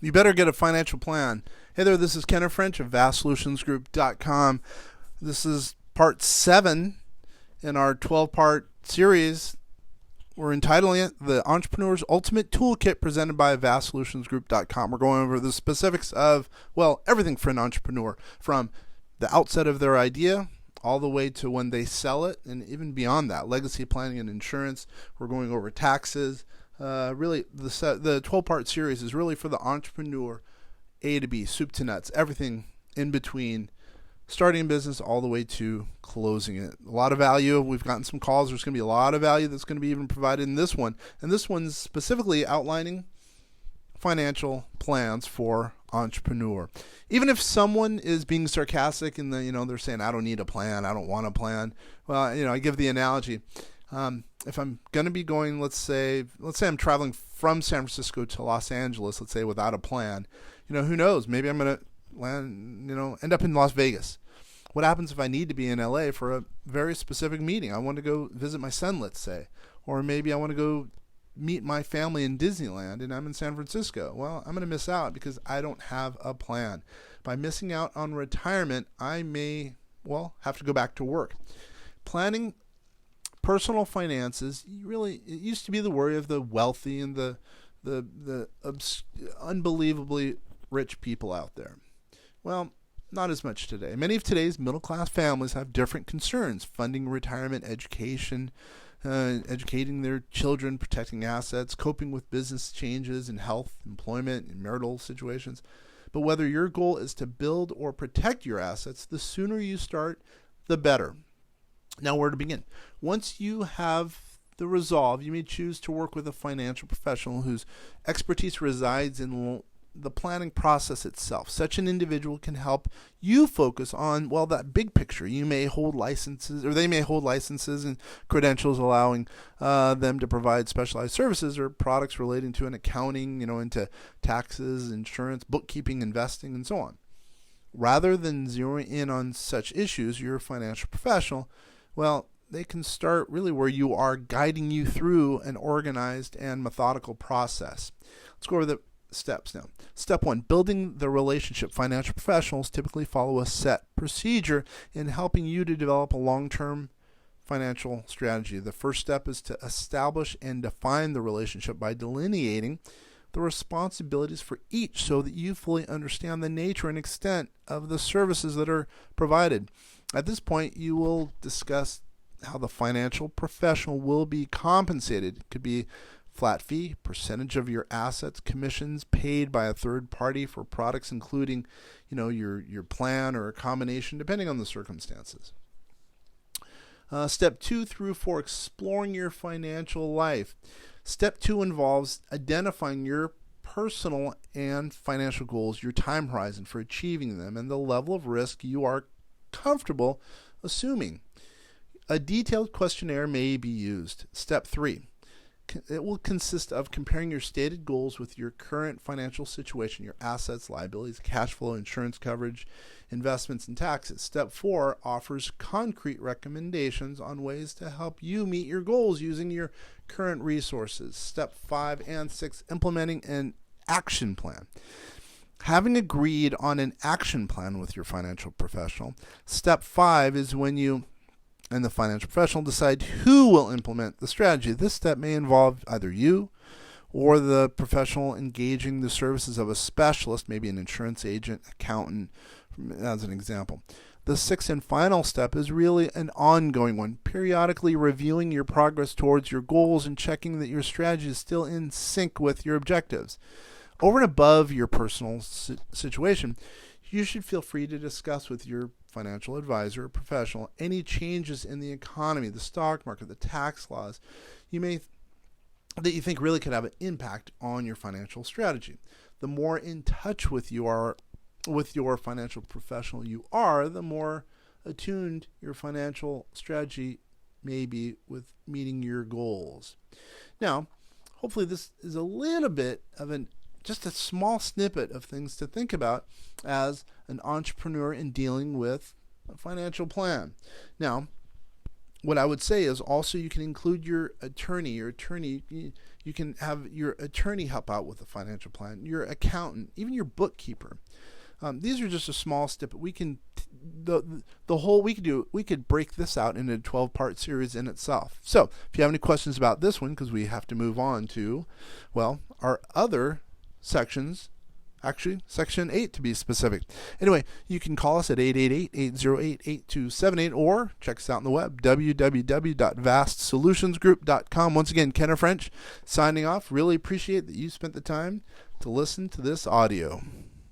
You better get a financial plan. Hey there, this is Kenneth French of vastsolutionsgroup.com. This is part 7 in our 12-part series. We're entitling it The Entrepreneur's Ultimate Toolkit, presented by vastsolutionsgroup.com. We're going over the specifics of, well, everything for an entrepreneur, from the outset of their idea all the way to when they sell it, and even beyond that, legacy planning and insurance. We're going over taxes. Really, the 12-part series is really for the entrepreneur, A to B, soup to nuts, everything in between starting a business all the way to closing it. A lot of value. We've gotten some calls. There's going to be a lot of value that's going to be even provided in this one. And this one's specifically outlining financial plans for entrepreneur. Even if someone is being sarcastic and they're saying, I don't need a plan, I don't want a plan. Well, I give the analogy. If I'm going to be going, let's say I'm traveling from San Francisco to Los Angeles, let's say, without a plan, who knows? Maybe I'm going to land, end up in Las Vegas. What happens if I need to be in LA for a very specific meeting? I want to go visit my son, let's say, or maybe I want to go meet my family in Disneyland and I'm in San Francisco. Well, I'm going to miss out because I don't have a plan. By missing out on retirement, I may, have to go back to work. Planning personal finances, it used to be the worry of the wealthy and the unbelievably rich people out there. Well, not as much today. Many of today's middle-class families have different concerns: funding retirement, education, educating their children, protecting assets, coping with business changes in health, employment, and marital situations. But whether your goal is to build or protect your assets, the sooner you start, the better. Now, where to begin? Once you have the resolve, you may choose to work with a financial professional whose expertise resides in the planning process itself. Such an individual can help you focus on, that big picture. You may hold licenses, or they may hold licenses and credentials allowing them to provide specialized services or products relating to an accounting, into taxes, insurance, bookkeeping, investing, and so on. Rather than zeroing in on such issues, your financial professional, they can start really where you are, guiding you through an organized and methodical process. Let's go over the steps now. Step 1, building the relationship. Financial professionals typically follow a set procedure in helping you to develop a long-term financial strategy. The first step is to establish and define the relationship by delineating the responsibilities for each so that you fully understand the nature and extent of the services that are provided. At this point, you will discuss how the financial professional will be compensated. It could be flat fee, percentage of your assets, commissions paid by a third party for products including, your plan or a combination, depending on the circumstances. Step 2 through 4, exploring your financial life. Step 2 involves identifying your personal and financial goals, your time horizon for achieving them, and the level of risk you are comfortable assuming. A detailed questionnaire may be used. Step 3. It will consist of comparing your stated goals with your current financial situation, your assets, liabilities, cash flow, insurance coverage, investments, and taxes. Step 4 offers concrete recommendations on ways to help you meet your goals using your current resources. Step 5 and 6, implementing an action plan. Having agreed on an action plan with your financial professional, step 5 is when you and the financial professional decide who will implement the strategy. This step may involve either you or the professional engaging the services of a specialist, maybe an insurance agent, accountant, as an example. The 6th and final step is really an ongoing one, periodically reviewing your progress towards your goals and checking that your strategy is still in sync with your objectives. Over and above your personal situation, you should feel free to discuss with your financial advisor or professional any changes in the economy, the stock market, the tax laws that you think really could have an impact on your financial strategy. The more in touch with your financial professional you are, the more attuned your financial strategy may be with meeting your goals. Now, hopefully this is a little bit of just a small snippet of things to think about as an entrepreneur in dealing with a financial plan. Now, what I would say is also you can include your attorney. You can have your attorney help out with the financial plan, your accountant, even your bookkeeper. These are just a small step, but we can we could break this out into a 12-part series in itself. So if you have any questions about this one, because we have to move on to, well, our other sections, actually section 8 to be specific. Anyway, you can call us at 888-808-8278 or check us out on the web, www.vastsolutionsgroup.com. Once again, Kenner French signing off. Really appreciate that you spent the time to listen to this audio.